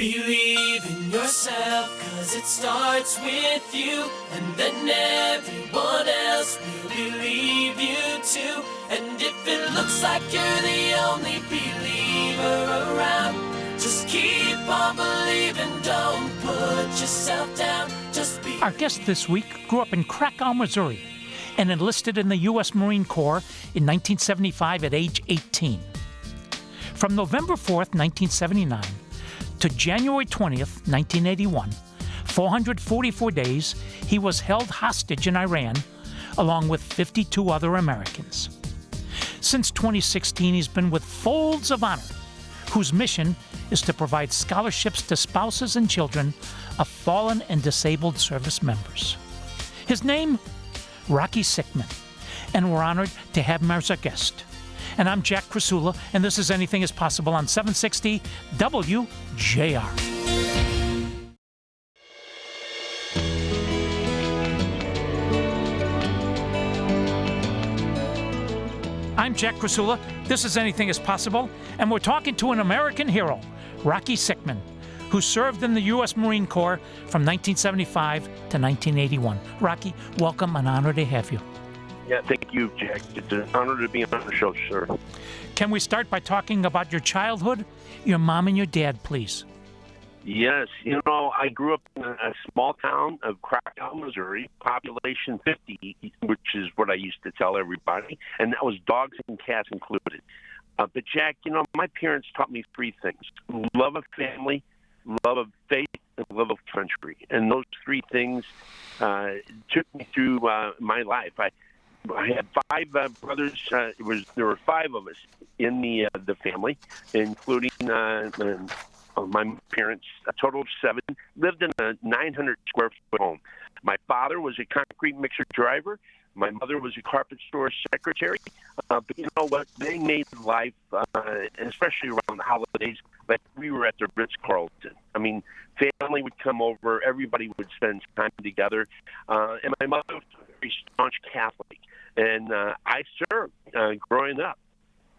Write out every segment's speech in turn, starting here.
Believe in yourself, 'cause it starts with you, and then everyone else will believe you too. And if it looks like you're the only believer around, just keep on believing, don't put yourself down. Just be. Our guest this week grew up in Krakow, Missouri, and enlisted in the U.S. Marine Corps in 1975 at age 18. From November 4th, 1979 to January 20th, 1981, 444 days, he was held hostage in Iran, along with 52 other Americans. Since 2016, he's been with Folds of Honor, whose mission is to provide scholarships to spouses and children of fallen and disabled service members. His name, Rocky Sickmann, and we're honored to have him as our guest. And I'm Jack Krasula, and this is Anything is Possible on 760 WJR. I'm Jack Krasula. This is Anything is Possible, and we're talking to an American hero, Rocky Sickmann, who served in the U.S. Marine Corps from 1975 to 1981. Rocky, welcome, an honor to have you. Yeah, thank you, Jack. It's an honor to be on the show, sir. Can we start by talking about your childhood, your mom and your dad, please? Yes, I grew up in a small town of Krakow, Missouri, population 50, which is what I used to tell everybody, and that was dogs and cats included. But, Jack, my parents taught me three things: love of family, love of faith, and love of country. And those three things took me through my life. I had five brothers. There were five of us in the family, including my parents. A total of seven. Lived in a 900 square foot home. My father was a concrete mixer driver. My mother was a carpet store secretary. But you know what? They made life, especially around the holidays, like we were at the Ritz-Carlton. I mean, family would come over. Everybody would spend time together. And my mother was a very staunch Catholic. And I served growing up.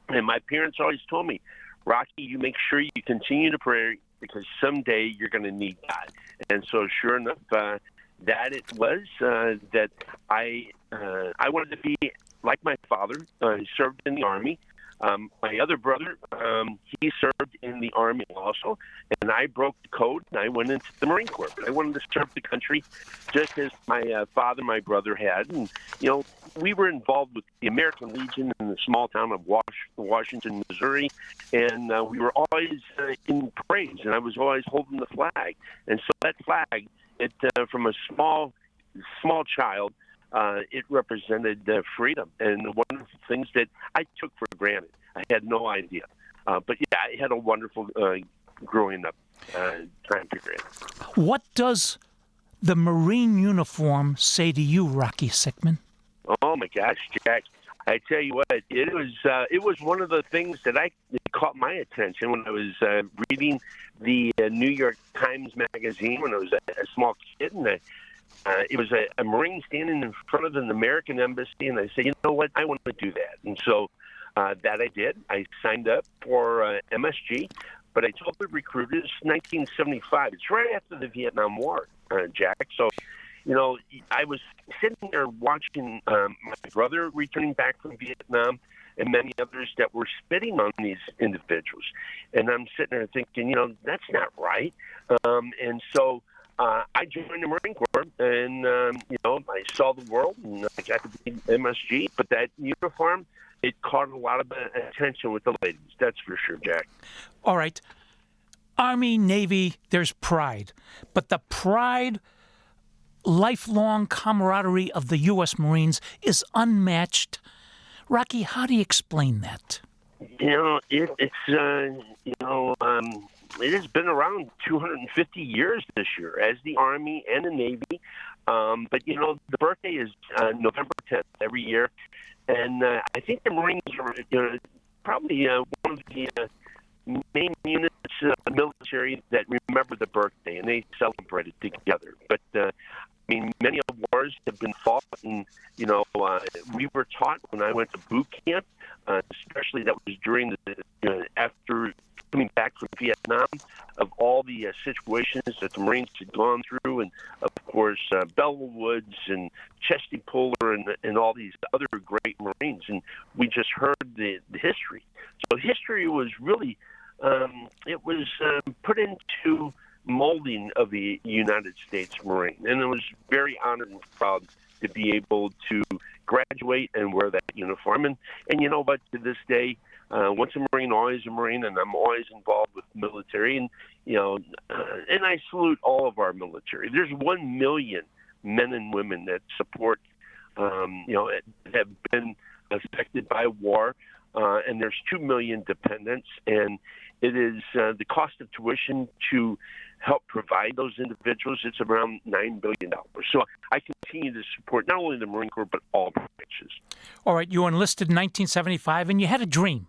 And my parents always told me, Rocky, you make sure you continue to pray because someday you're going to need God. And so sure enough, that it was that I wanted to be like my father. He served in the Army. My other brother, he served in the Army also, and I broke the code, and I went into the Marine Corps. But I wanted to serve the country just as my father, my brother had. And, we were involved with the American Legion in the small town of Washington, Missouri, and we were always in praise, and I was always holding the flag. And so that flag, from a small child, it represented freedom and the wonderful things that I took for granted. I had no idea. But yeah, I had a wonderful growing up time period. What does the Marine uniform say to you, Rocky Sickmann? Oh my gosh, Jack! I tell you what, it was one of the things that caught my attention when I was reading the New York Times magazine when I was a small kid, and it was a Marine standing in front of an American embassy, and I said, you know what, I want to do that. And so that I did. I signed up for MSG, but I told the recruiters 1975. It's right after the Vietnam War, Jack. So, I was sitting there watching my brother returning back from Vietnam and many others that were spitting on these individuals. And I'm sitting there thinking, that's not right. And so I joined the Marine Corps, and, I saw the world, and I got to be MSG. But that uniform, it caught a lot of attention with the ladies. That's for sure, Jack. All right. Army, Navy, there's pride. But the pride, lifelong camaraderie of the U.S. Marines is unmatched. Rocky, how do you explain that? It has been around 250 years this year as the Army and the Navy. But, the birthday is November 10th every year. And I think the Marines are probably one of the main units of the military that remember the birthday, and they celebrate it together. But, many of wars have been fought, and, we were taught when I went to boot camp, especially that was during after coming back from Vietnam, of all the situations that the Marines had gone through, and of course Belleau Woods and Chesty Puller and all these other great Marines, and we just heard the history. So history was really put into molding of the United States Marine, and I was very honored and proud to be able to graduate and wear that uniform. And you know what, to this day, once a Marine, always a Marine, and I'm always involved with military. And, and I salute all of our military. There's 1 million men and women that support, have been affected by war, and there's 2 million dependents. And it is the cost of tuition to help provide those individuals. It's around $9 billion. So I continue to support not only the Marine Corps, but all branches. All right, you enlisted in 1975, and you had a dream.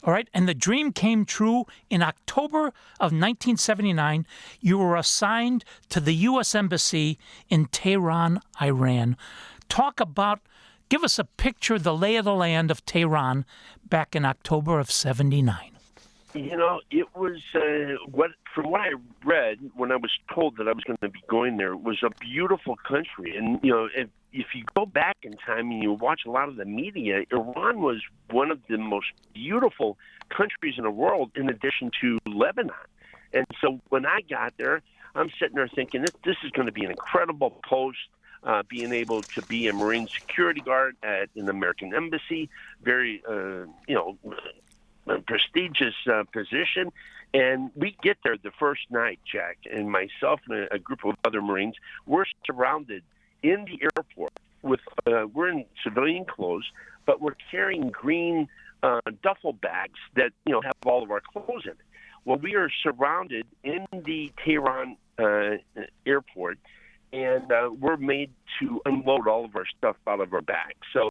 All right, and the dream came true in October of 1979. You were assigned to the U.S. Embassy in Tehran, Iran. Give us a picture, the lay of the land of Tehran back in October of 79. It was from what I read when I was told that I was going to be going there, it was a beautiful country. And, if you go back in time and you watch a lot of the media, Iran was one of the most beautiful countries in the world, in addition to Lebanon. And so when I got there, I'm sitting there thinking, this is going to be an incredible post. Being able to be a Marine security guard at an American embassy, very, prestigious position. And we get there the first night, Jack, and myself and a group of other Marines, we're surrounded in the airport with, we're in civilian clothes, but we're carrying green duffel bags that, have all of our clothes in it. Well, we are surrounded in the Tehran airport, and we're made to unload all of our stuff out of our bags. So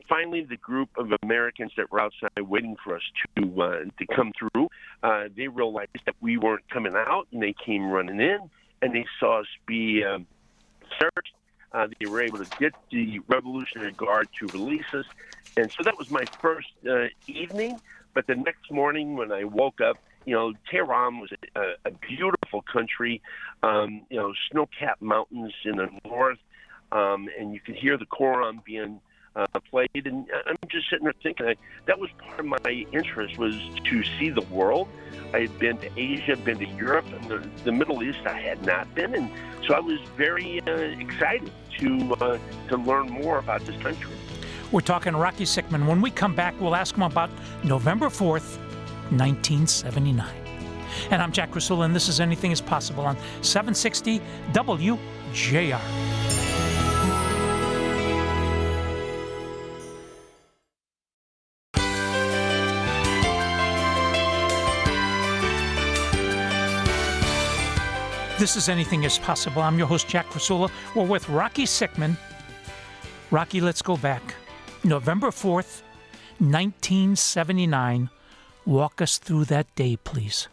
finally, the group of Americans that were outside waiting for us to come through, they realized that we weren't coming out, and they came running in, and they saw us be searched. They were able to get the Revolutionary Guard to release us. And so that was my first evening. But the next morning when I woke up, Tehran was a beautiful country, snow-capped mountains in the north, and you could hear the Quran being played. And I'm just sitting there thinking that was part of my interest, was to see the world. I had been to Asia, been to Europe, and the Middle East I had not been. And so I was very excited to learn more about this country. We're talking Rocky Sickmann. When we come back, we'll ask him about November 4th, 1979. And I'm Jack Krasula, and this is Anything is Possible on 760 WJR. This is Anything is Possible. I'm your host, Jack Krasula. We're with Rocky Sickmann. Rocky, let's go back. November 4th, 1979. Walk us through that day, please.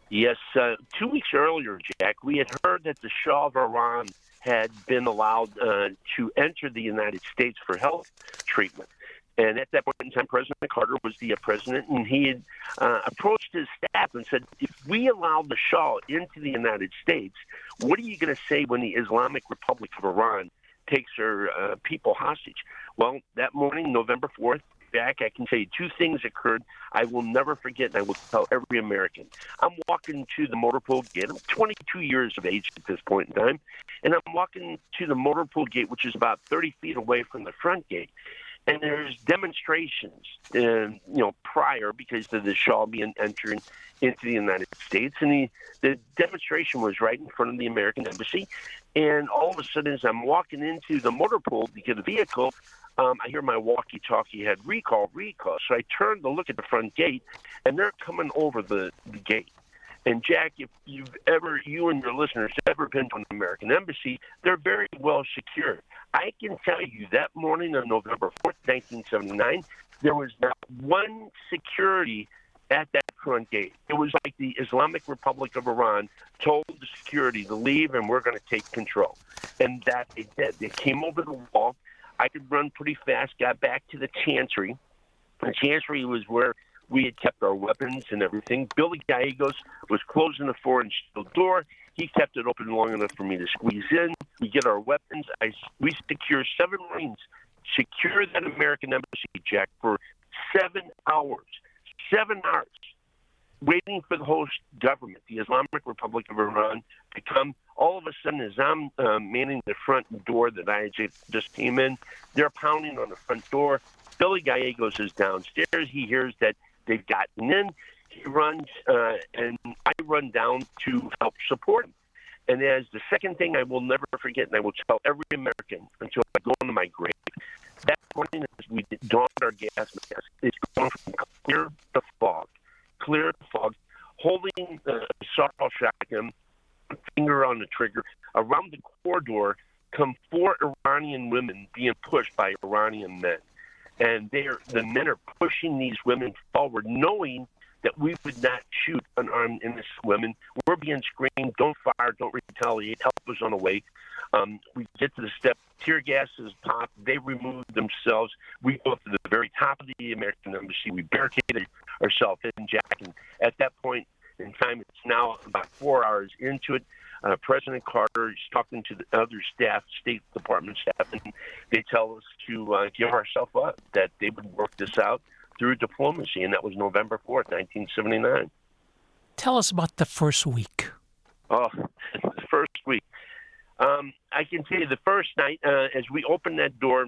Yes, 2 weeks earlier, Jack, we had heard that the Shah of Iran had been allowed to enter the United States for health treatment. And at that point in time, President Carter was the president, and he had approached his staff and said, if we allow the Shah into the United States, what are you going to say when the Islamic Republic of Iran takes her people hostage? Well, that morning, November 4th, Jack, I can tell you two things occurred I will never forget, and I will tell every American. I'm walking to the motor pool gate. I'm 22 years of age at this point in time, and I'm walking to the motor pool gate, which is about 30 feet away from the front gate. And there's demonstrations, prior, because of the Shah being entered into the United States. And the demonstration was right in front of the American Embassy. And all of a sudden, as I'm walking into the motor pool to get a vehicle, I hear my walkie-talkie had recall. So I turned to look at the front gate, and they're coming over the gate. And Jack, if you and your listeners ever been to an American embassy, they're very well secured. I can tell you that morning on November 4th, 1979, there was not one security at that front gate. It was like the Islamic Republic of Iran told the security to leave, and we're going to take control. And that they did. They came over the wall. I could run pretty fast, got back to the Chancery. The Chancery was where We had kept our weapons and everything. Billy Gallegos was closing the 4-inch steel door. He kept it open long enough for me to squeeze in. We get our weapons. We secure 7 Marines, secure that American embassy, Jack, for 7 hours. 7 hours. Waiting for the host government, the Islamic Republic of Iran, to come. All of a sudden, as I'm manning the front door that I just came in, they're pounding on the front door. Billy Gallegos is downstairs. He hears that they've gotten in. He runs, and I run down to help support him. And as the second thing I will never forget, and I will tell every American until I go into my grave, that morning as we donned our gas mask, it's going from clear to fog, holding a assault shotgun, finger on the trigger. Around the corridor come 4 Iranian women being pushed by Iranian men. And the men are pushing these women forward, knowing that we would not shoot unarmed innocent women. We're being screamed, don't fire, don't retaliate, help us on the way. We get to the step, tear gas is popped, they remove themselves. We go up to the very top of the American embassy. We barricaded ourselves in, Jack. And at that point in time, it's now about 4 hours into it. President Carter is talking to the other staff, State Department staff, and they tell us to give ourselves up, that they would work this out through diplomacy, and that was November 4th, 1979. Tell us about the first week. Oh, the first week. I can tell you the first night, as we opened that door,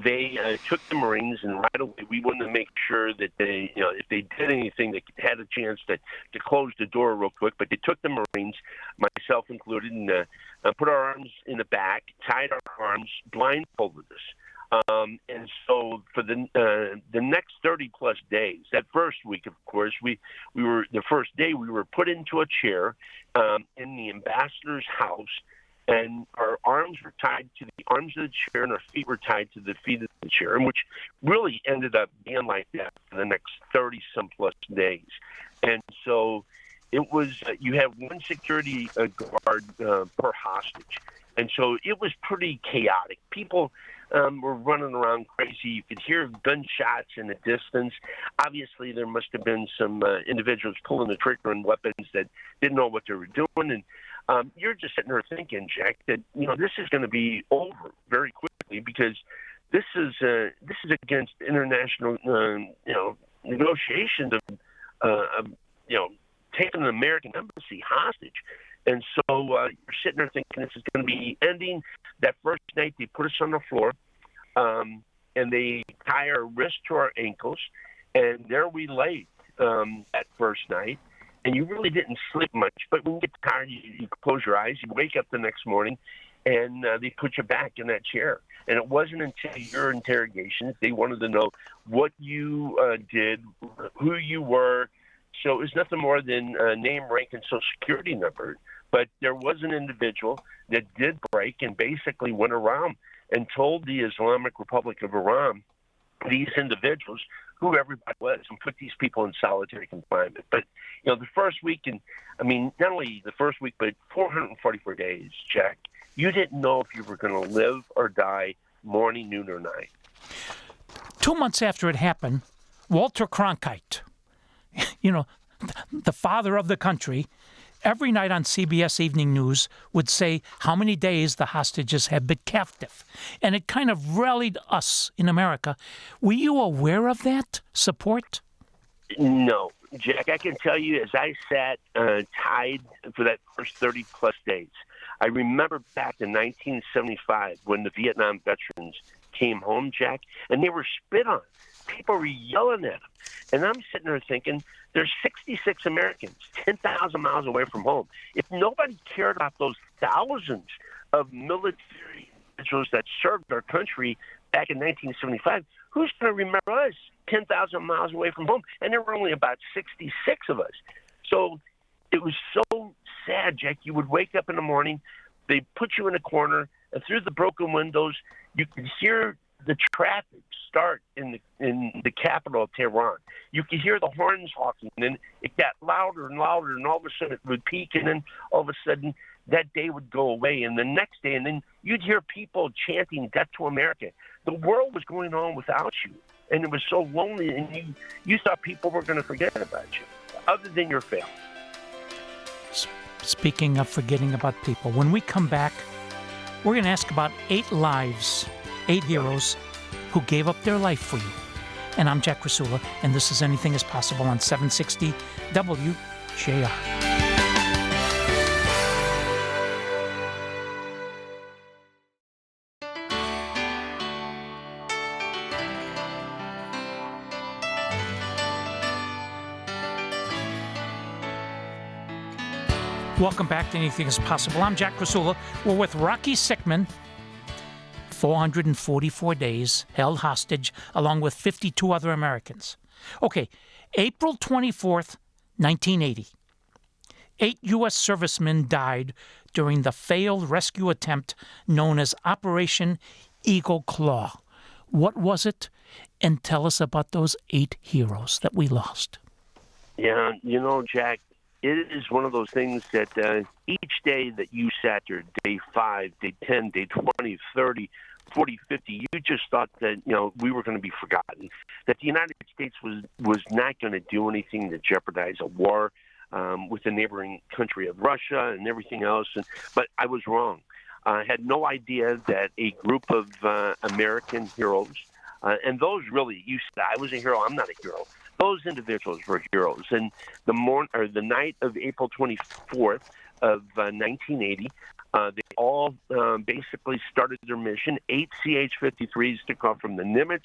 they took the Marines, and right away we wanted to make sure that they, if they did anything, they had a chance to close the door real quick. But they took the Marines, myself included, and put our arms in the back, tied our arms, blindfolded us. And so for the next 30 plus days, that first week, of course, we were the first day we were put into a chair in the ambassador's house. And our arms were tied to the arms of the chair, and our feet were tied to the feet of the chair, and which really ended up being like that for the next 30-some plus days. And so it was, you have one security guard per hostage. And so it was pretty chaotic. People were running around crazy. You could hear gunshots in the distance. Obviously, there must have been some individuals pulling the trigger on weapons that didn't know what they were doing. And you're just sitting there thinking, Jack, that this is going to be over very quickly, because this is against international negotiations of taking an American embassy hostage. And so you're sitting there thinking this is going to be ending. That first night they put us on the floor, and they tie our wrists to our ankles, and there we lay that first night. And you really didn't sleep much, but when you get tired, you close your eyes, you wake up the next morning, and they put you back in that chair. And it wasn't until your interrogations, they wanted to know what you did, who you were. So it was nothing more than name, rank, and social security number. But there was an individual that did break and basically went around and told the Islamic Republic of Iran, these individuals, who everybody was, and put these people in solitary confinement. But, the first week, and I mean, not only the first week, but 444 days, Jack, you didn't know if you were going to live or die morning, noon, or night. 2 months after it happened, Walter Cronkite, the father of the country, every night on CBS Evening News would say how many days the hostages had been captive. And it kind of rallied us in America. Were you aware of that support? No, Jack, I can tell you, as I sat tied for that first 30-plus days, I remember back in 1975 when the Vietnam veterans came home, Jack, and they were spit on. People were yelling at them. And I'm sitting there thinking, there's 66 Americans 10,000 miles away from home. If nobody cared about those thousands of military individuals that served our country back in 1975, who's going to remember us 10,000 miles away from home? And there were only about 66 of us. So it was so sad, Jack. You would wake up in the morning, they put you in a corner, and through the broken windows, you could hear the traffic start in the capital of Tehran. You could hear the horns honking, and it got louder and louder, and all of a sudden it would peak, and then all of a sudden that day would go away, and the next day, and then you'd hear people chanting "Death to America." The world was going on without you. and it was so lonely, and you thought people were going to forget about you, other than your family. Speaking of forgetting about people, when we come back, we're going to ask about 8 lives, 8 heroes who gave up their life for you. And I'm Jack Krasula, and this is Anything is Possible on 760 WJR. Welcome back to Anything is Possible. I'm Jack Krasula. We're with Rocky Sickmann. 444 days held hostage, along with 52 other Americans. Okay, April 24th, 1980. 8 U.S. servicemen died during the failed rescue attempt known as Operation Eagle Claw. What was it? And tell us about those 8 heroes that we lost. Yeah, Jack, it is one of those things that each day that you sat there, day 5, day 10, day 20, 30, 40, 50, you just thought that, we were going to be forgotten, that the United States was not going to do anything to jeopardize a war with the neighboring country of Russia and everything else. But I was wrong. I had no idea that a group of American heroes, and those really, you said I was a hero, I'm not a hero. Those individuals were heroes. And the night of April 24th of 1980, they all basically started their mission. 8 CH-53s took off from the Nimitz.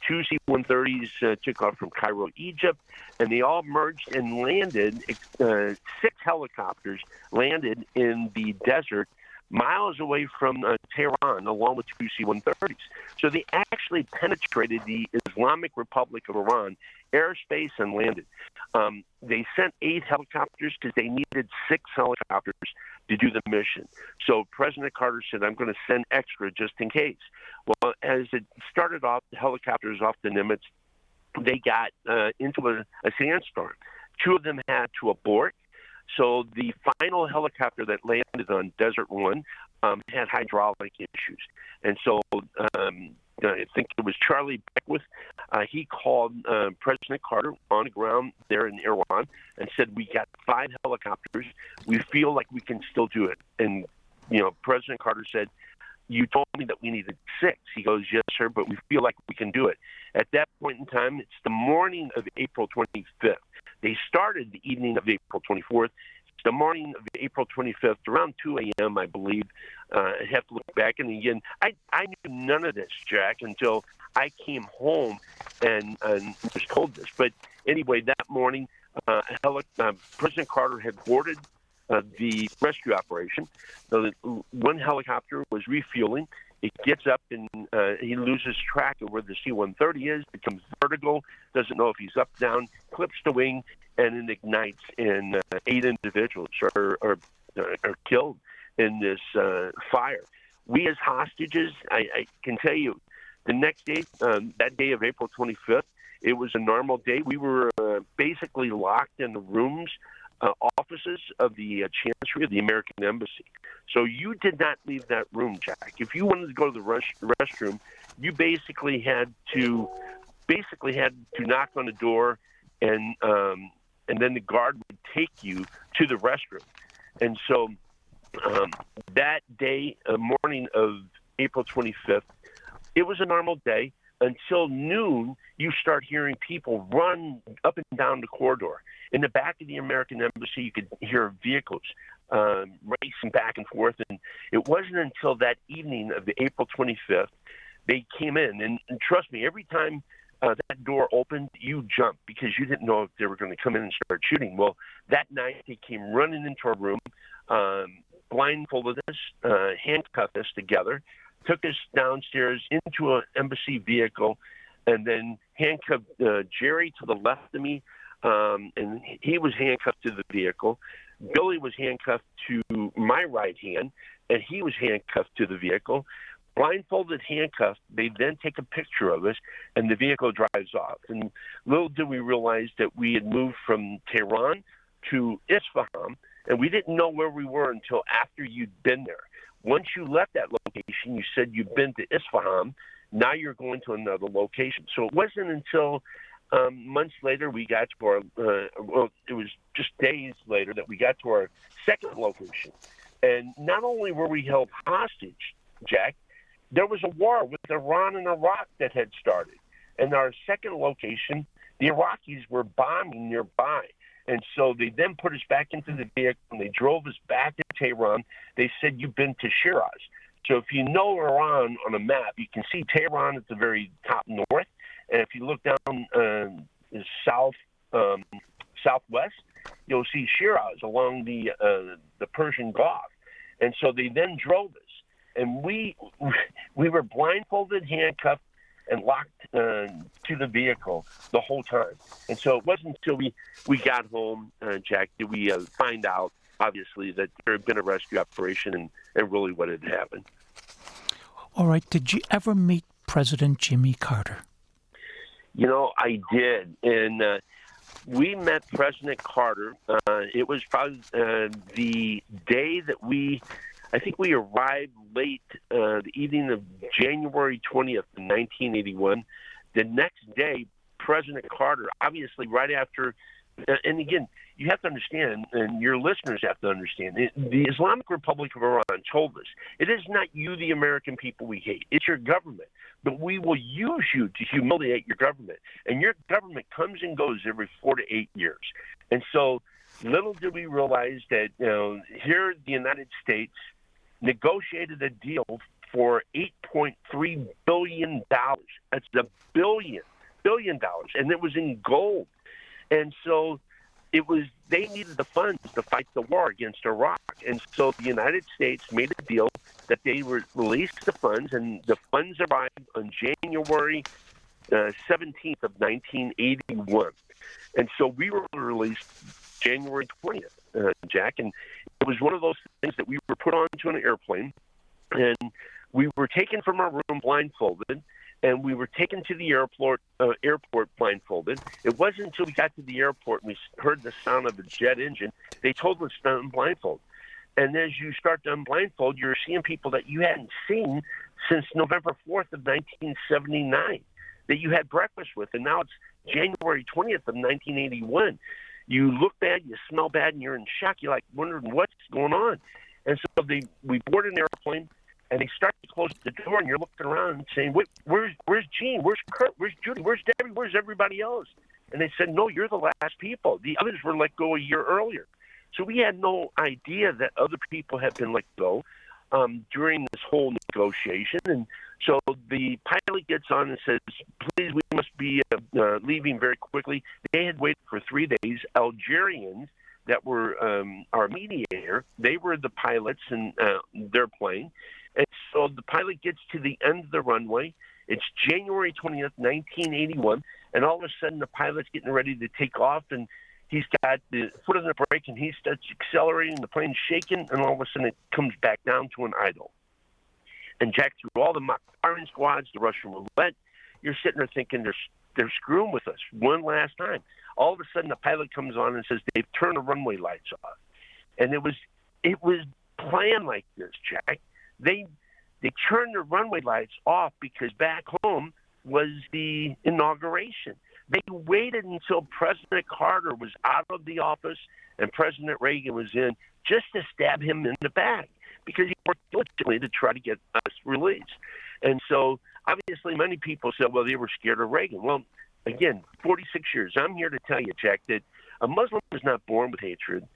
2 C-130s took off from Cairo, Egypt, and they all merged and landed. 6 helicopters landed in the desert miles away from Tehran, along with 2 C-130s. So they actually penetrated the Islamic Republic of Iran airspace and landed. They sent 8 helicopters because they needed 6 helicopters to do the mission. So President Carter said, I'm going to send extra just in case. Well, as it started off, the helicopters off the Nimitz, they got into a sandstorm. 2 of them had to abort. So the final helicopter that landed on Desert One had hydraulic issues. And so I think it was Charlie Beckwith. He called President Carter on the ground there in Iran and said, we got 5 helicopters. We feel like we can still do it. And, President Carter said, you told me that we needed 6. He goes, yes, sir, but we feel like we can do it. At that point in time, it's the morning of April 25th. They started the evening of April 24th. It's the morning of April 25th, around 2 a.m., I believe. I have to look back. And again, I knew none of this, Jack, until I came home and was told this. But anyway, that morning, President Carter had boarded the rescue operation. So one helicopter was refueling. It gets up and he loses track of where the C-130 is, becomes vertigo, doesn't know if he's up, down, clips the wing, and it ignites, and 8 individuals are killed in this fire. We as hostages, I can tell you, the next day, that day of April 25th, it was a normal day. We were basically locked in the rooms, offices of the Chancery of the American Embassy. So you did not leave that room, Jack. If you wanted to go to the restroom, you basically had to knock on the door, and then the guard would take you to the restroom. And so that day, morning of April 25th, it was a normal day. Until noon, you start hearing people run up and down the corridor. In the back of the American Embassy, you could hear vehicles racing back and forth. And it wasn't until that evening of the April 25th, they came in. And trust me, every time that door opened, you jumped because you didn't know if they were going to come in and start shooting. Well, that night, they came running into our room, blindfolded us, handcuffed us together, took us downstairs into an embassy vehicle, and then handcuffed Jerry to the left of me, and he was handcuffed to the vehicle. Billy was handcuffed to my right hand, and he was handcuffed to the vehicle. Blindfolded, handcuffed, they then take a picture of us, and the vehicle drives off. And little did we realize that we had moved from Tehran to Isfahan, and we didn't know where we were until after you'd been there. Once you left that location, you said you'd been to Isfahan, Now you're going to another location. So it wasn't until months later we got to our, it was just days later that we got to our second location. And not only were we held hostage, Jack, there was a war with Iran and Iraq that had started. And our second location, the Iraqis were bombing nearby. And so they then put us back into the vehicle and they drove us back to Tehran. They said, you've been to Shiraz. So if you know Iran on a map, you can see Tehran at the very top north. And if you look down southwest, you'll see Shiraz along the Persian Gulf. And so they then drove us. And we were blindfolded, handcuffed, and locked to the vehicle the whole time. And so it wasn't until we got home, Jack, that we find out, obviously, that there had been a rescue operation and really what had happened. All right. Did you ever meet President Jimmy Carter? You know, I did. And we met President Carter. It was probably the day that I think we arrived late the evening of January 20th, 1981. The next day, President Carter, obviously right after, and again, you have to understand, and your listeners have to understand, the Islamic Republic of Iran told us, it is not you, the American people, we hate. It's your government. But we will use you to humiliate your government. And your government comes and goes every 4 to 8 years. And so little did we realize that here the United States negotiated a deal for $8.3 billion. That's $1 billion, and it was in gold. And so they needed the funds to fight the war against Iraq. And so the United States made a deal that they released the funds, and the funds arrived on January 17th of 1981. And so we were released January 20th, Jack, and it was one of those things that we were put onto an airplane, and we were taken from our room blindfolded, and we were taken to the airport blindfolded. It wasn't until we got to the airport and we heard the sound of a jet engine, they told us to unblindfold. And as you start to unblindfold, you're seeing people that you hadn't seen since November 4th of 1979 that you had breakfast with, and now it's January 20th of 1981. You look bad, you smell bad, and you're in shock. You're like wondering what's going on. And so we board an airplane, and they start to close the door, and you're looking around and saying, "Wait, where's Gene? Where's Kurt? Where's Judy? Where's Debbie? Where's everybody else?" And they said, "No, you're the last people. The others were let go a year earlier." So we had no idea that other people had been let go during this whole negotiation. And so the pilot gets on and says, "Please, we must be leaving very quickly." They had waited for 3 days. Algerians that were our mediator, they were the pilots in their plane. And so the pilot gets to the end of the runway. It's January 20th, 1981, and all of a sudden the pilot's getting ready to take off, and he's got the foot on the brake, and he starts accelerating, the plane's shaking, and all of a sudden it comes back down to an idle. And Jack, through all the mock firing squads, the Russian roulette, you're sitting there thinking they're screwing with us one last time. All of a sudden the pilot comes on and says they've turned the runway lights off. And it was planned like this, Jack. They turned the runway lights off because back home was the inauguration. They waited until President Carter was out of the office and President Reagan was in just to stab him in the back because he worked diligently to try to get us released. And so obviously many people said, well, they were scared of Reagan. Well, again, 46 years. I'm here to tell you, Jack, that a Muslim is not born with hatred.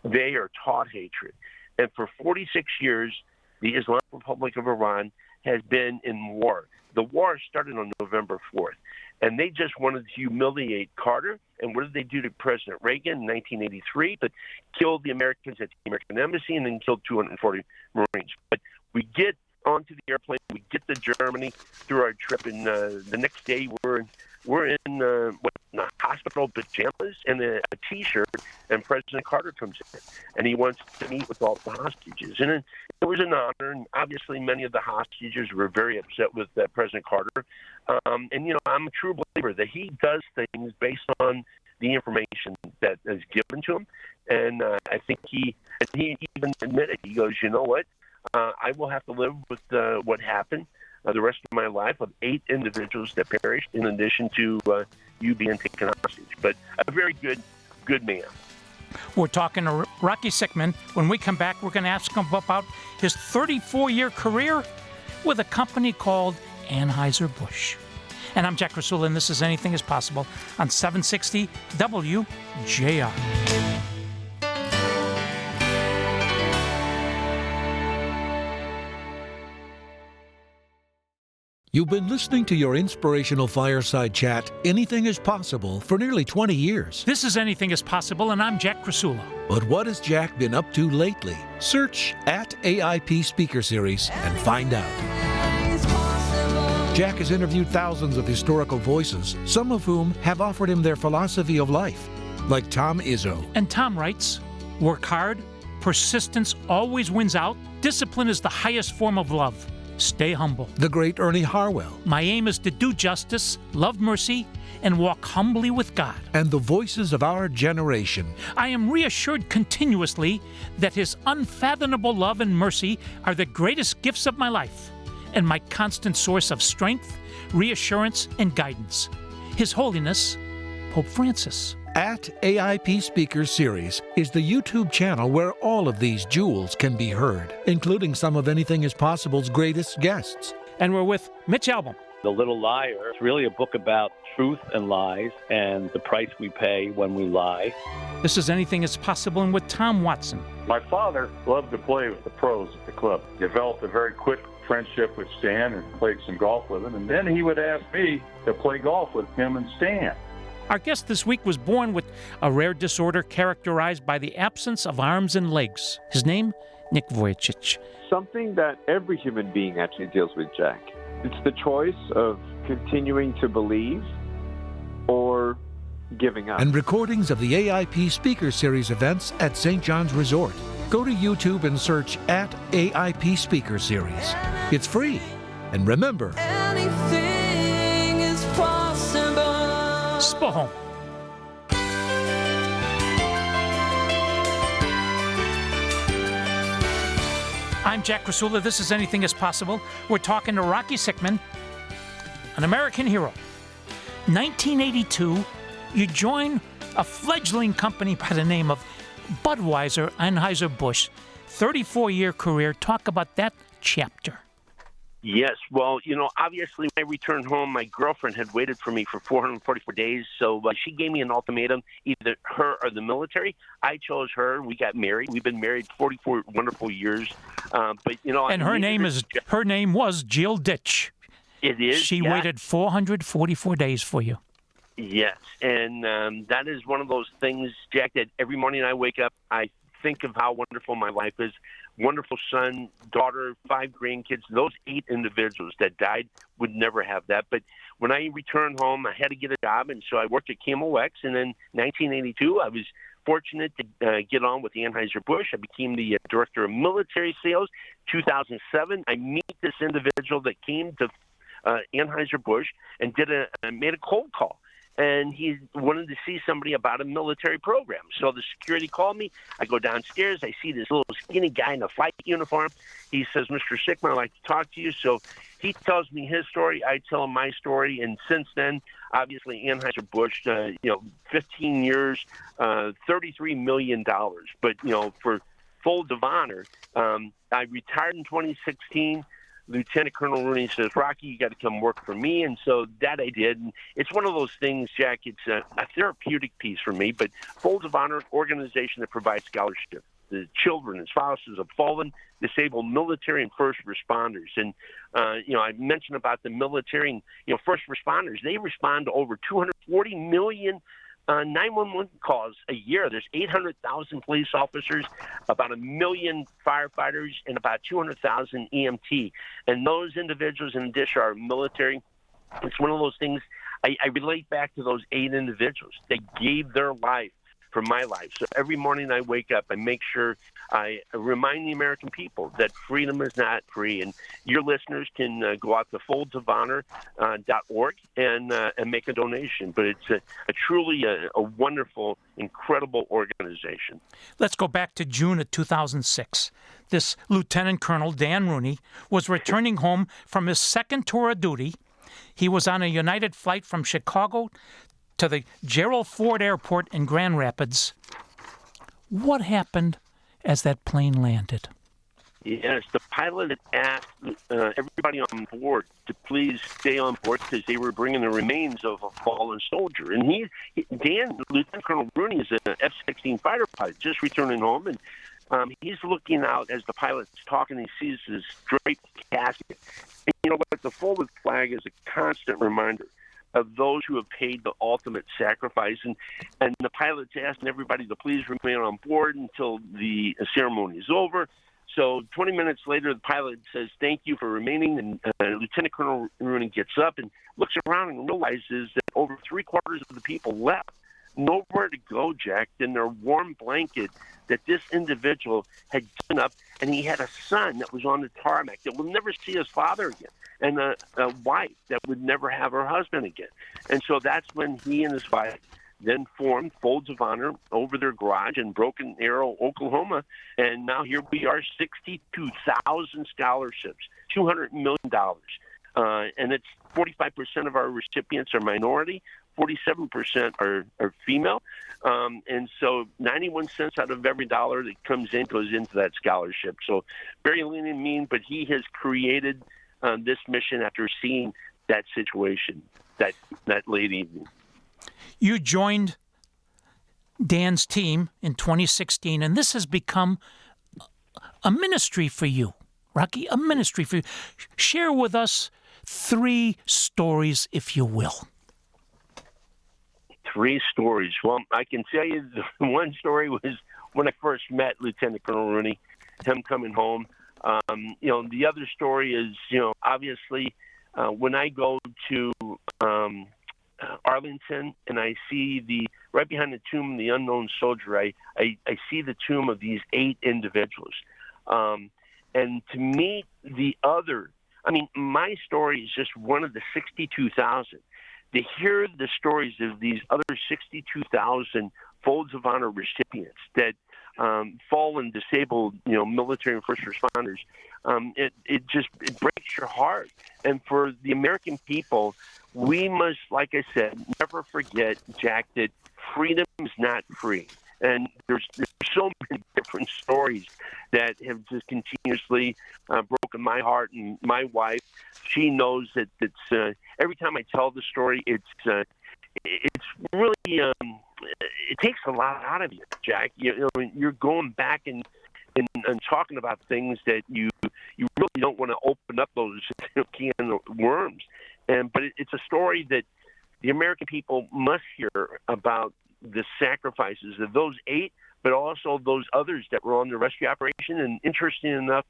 They are taught hatred. And for 46 years, the Islamic Republic of Iran has been in war. The war started on November 4th, and they just wanted to humiliate Carter. And what did they do to President Reagan in 1983? But killed the Americans at the American Embassy and then killed 240 Marines. But we get onto the airplane, we get to Germany through our trip, and the next day we're in the hospital pajamas and a T-shirt, and President Carter comes in, and he wants to meet with all the hostages. And it was an honor, and obviously many of the hostages were very upset with President Carter. And, you know, I'm a true believer that he does things based on the information that is given to him. And I think he even admitted, he goes, you know what, I will have to live with what happened. the rest of my life of 8 individuals that perished, in addition to you being taken hostage. But a very good man. We're talking to Rocky Sickmann. When we come back, we're going to ask him about his 34-year career with a company called Anheuser-Busch. And I'm Jack Krasula, and this is Anything is Possible on 760 WJR. You've been listening to your inspirational fireside chat, Anything is Possible, for nearly 20 years. This is Anything is Possible, and I'm Jack Krasula. But what has Jack been up to lately? Search @AIP Speaker Series and find out. Jack has interviewed thousands of historical voices, some of whom have offered him their philosophy of life, like Tom Izzo. And Tom writes, work hard, persistence always wins out, discipline is the highest form of love. Stay humble. The great Ernie Harwell. My aim is to do justice, love mercy, and walk humbly with God. And the voices of our generation. I am reassured continuously that His unfathomable love and mercy are the greatest gifts of my life and my constant source of strength, reassurance, and guidance. His Holiness, Pope Francis. @AIP Speaker Series is the YouTube channel where all of these jewels can be heard, including some of Anything is Possible's greatest guests. And we're with Mitch Albom. The Little Liar is really a book about truth and lies and the price we pay when we lie. This is Anything is Possible, and with Tom Watson. My father loved to play with the pros at the club. Developed a very quick friendship with Stan and played some golf with him. And then he would ask me to play golf with him and Stan. Our guest this week was born with a rare disorder characterized by the absence of arms and legs. His name, Nick Vujicic. Something that every human being actually deals with, Jack. It's the choice of continuing to believe or giving up. And recordings of the AIP Speaker Series events at St. John's Resort. Go to YouTube and search @AIP Speaker Series. It's free. And remember, Anything is possible. Spohom. I'm Jack Krasula. This is Anything is Possible. We're talking to Rocky Sickmann, an American hero. 1982, you join a fledgling company by the name of Budweiser Anheuser-Busch. 34-year career. Talk about that chapter. Yes. Well, obviously, when I returned home, my girlfriend had waited for me for 444 days. So she gave me an ultimatum, either her or the military. I chose her. We got married. We've been married 44 wonderful years. And her name was Jill Ditch. It is. She waited 444 days for you. Yes. And that is one of those things, Jack, that every morning I wake up, I think of how wonderful my life is. Wonderful son, daughter, 5 grandkids. Those 8 individuals that died would never have that. But when I returned home, I had to get a job, and so I worked at Camel X. And in 1982, I was fortunate to get on with Anheuser-Busch. I became the director of military sales. 2007, I meet this individual that came to Anheuser-Busch and made a cold call. And he wanted to see somebody about a military program. So the security called me. I go downstairs. I see this little skinny guy in a flight uniform. He says, "Mr. Sickmann, I'd like to talk to you." So he tells me his story. I tell him my story. And since then, obviously, Anheuser-Busch, 15 years, $33 million. But, for full of honor, I retired in 2016. Lieutenant Colonel Rooney says, "Rocky, you got to come work for me." And so that I did. And it's one of those things, Jack, it's a therapeutic piece for me, but Folds of Honor, organization that provides scholarship to children and spouses of fallen, disabled military and first responders. And, I mentioned about the military and, first responders. They respond to over 240 million 911 calls a year. There's 800,000 police officers, about 1 million firefighters, and about 200,000 EMT. And those individuals, in addition, are military. It's one of those things I relate back to those 8 individuals. They gave their life for my life. So every morning I wake up, I make sure I remind the American people that freedom is not free. And your listeners can go out to foldsofhonor.org and make a donation. But it's a truly a wonderful, incredible organization. Let's go back to June of 2006. This Lieutenant Colonel Dan Rooney was returning home from his second tour of duty. He was on a United flight from Chicago to the Gerald Ford Airport in Grand Rapids. What happened as that plane landed? Yes, the pilot had asked everybody on board to please stay on board because they were bringing the remains of a fallen soldier. And Lieutenant Colonel Rooney is an F-16 fighter pilot just returning home, and he's looking out as the pilot's talking. He sees this draped casket. And you know what? The folded flag is a constant reminder of those who have paid the ultimate sacrifice. And the pilot's asking everybody to please remain on board until the ceremony is over. So 20 minutes later, the pilot says, "Thank you for remaining." And Lieutenant Colonel Rooney gets up and looks around and realizes that over 3/4 of the people left. Nowhere to go, Jack, in their warm blanket that this individual had given up, and he had a son that was on the tarmac that will never see his father again, and a wife that would never have her husband again. And so that's when he and his wife then formed Folds of Honor over their garage in Broken Arrow, Oklahoma, and now here we are, 62,000 scholarships, $200 million, and it's 45% of our recipients are minority, 47% are female, and so 91 cents out of every dollar that comes in goes into that scholarship. So very lean and mean, but he has created this mission after seeing that situation that late evening. You joined Dan's team in 2016, and this has become a ministry for you, Rocky, a ministry for you. Share with us 3 stories, if you will. 3 stories. Well, I can tell you the one story was when I first met Lieutenant Colonel Rooney, him coming home. The other story is, obviously when I go to Arlington and I see right behind the tomb of the unknown soldier, I see the tomb of these 8 individuals. And to meet the other, my story is just one of the 62,000. To hear the stories of these other 62,000 Folds of Honor recipients that fallen, disabled, military and first responders, it breaks your heart. And for the American people, we must, like I said, never forget, Jack, that freedom is not free. And there's so many different stories that have just continuously broken my heart. And my wife, she knows that it's every time I tell the story, it's really it takes a lot out of you, Jack. You're going back and talking about things that you really don't want to open up those can of worms. But it's a story that the American people must hear about the sacrifices of those 8, but also those others that were on the rescue operation. And interesting enough,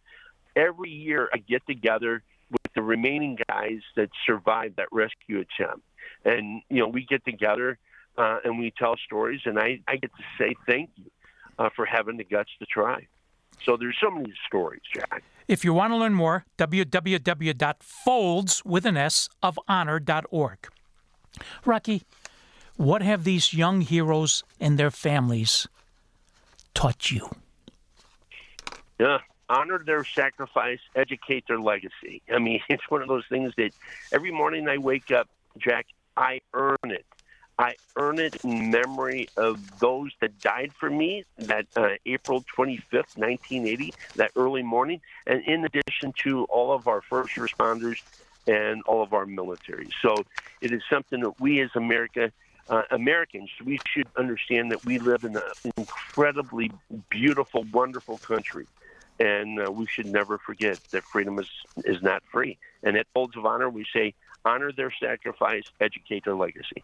every year I get together with the remaining guys that survived that rescue attempt. And, we get together and we tell stories, and I get to say thank you for having the guts to try. So there's so many stories, Jack. If you want to learn more, www.foldsofhonor.org. Rocky, what have these young heroes and their families taught you? Yeah, honor their sacrifice, educate their legacy. It's one of those things that every morning I wake up, Jack, I earn it. I earn it in memory of those that died for me that April 25th, 1980, that early morning, and in addition to all of our first responders and all of our military. So it is something that we as Americans, we should understand that we live in an incredibly beautiful, wonderful country. And we should never forget that freedom is not free. And at Folds of Honor, we say, honor their sacrifice, educate their legacy.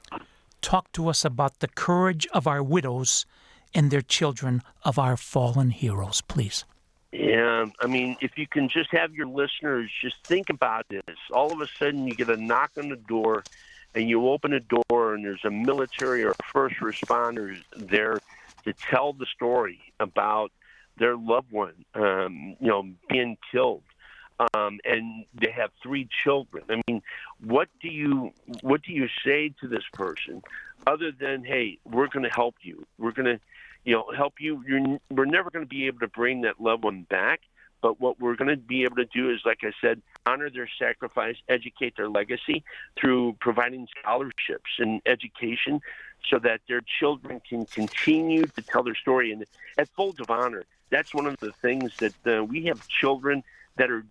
Talk to us about the courage of our widows and their children of our fallen heroes, please. Yeah, if you can just have your listeners just think about this. All of a sudden, you get a knock on the door, and you open the door, and there's a military or first responders there to tell the story about their loved one, being killed. And they have 3 children. I mean, what do you say to this person other than, hey, we're going to help you. We're going to, help you. We're never going to be able to bring that loved one back. But what we're going to be able to do is, like I said, honor their sacrifice, educate their legacy through providing scholarships and education so that their children can continue to tell their story. And at Folds of Honor, that's one of the things that we have children that are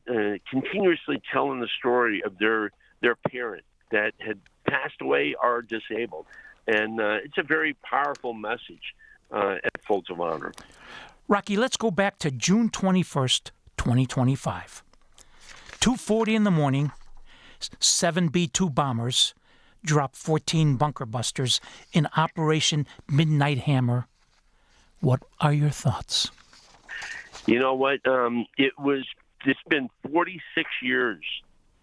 continuously telling the story of their parent that had passed away or disabled. And it's a very powerful message at Folds of Honor. Rocky, let's go back to June 21st, 2025. 2:40 in the morning, 7 B-2 bombers dropped 14 bunker busters in Operation Midnight Hammer. What are your thoughts? You know what? It's been 46 years,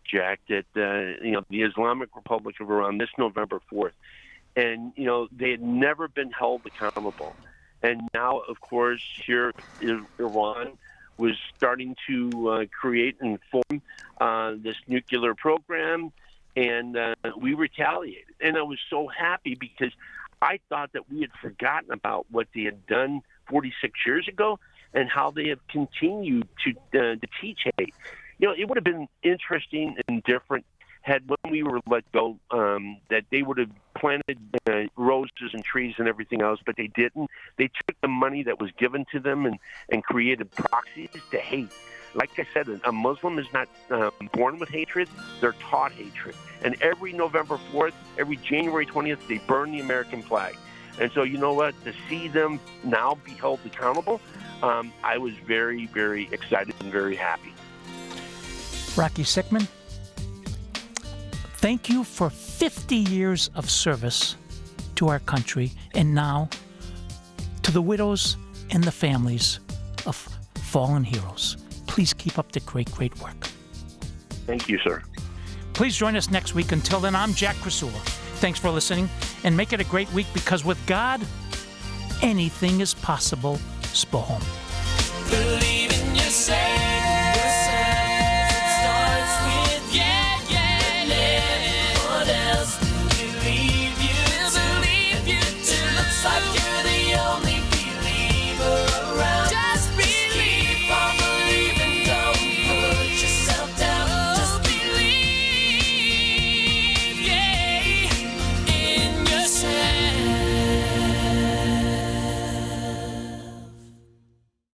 Jack, that the Islamic Republic of Iran, this November 4th, and they had never been held accountable. And now, of course, here Iran was starting to create and form this nuclear program, and we retaliated. And I was so happy because I thought that we had forgotten about what they had done 46 years ago and how they have continued to teach hate. It would have been interesting and different had when we were let go, that they would have planted roses and trees and everything else, but they didn't. They took the money that was given to them and created proxies to hate. Like I said, a Muslim is not born with hatred. They're taught hatred. And every November 4th, every January 20th, they burn the American flag. And so, you know what? To see them now be held accountable, I was very, very excited and very happy. Rocky Sickmann, thank you for 50 years of service to our country, and now to the widows and the families of fallen heroes. Please keep up the great, great work. Thank you, sir. Please join us next week. Until then, I'm Jack Krasula. Thanks for listening, and make it a great week, because with God, anything is possible. Spohom.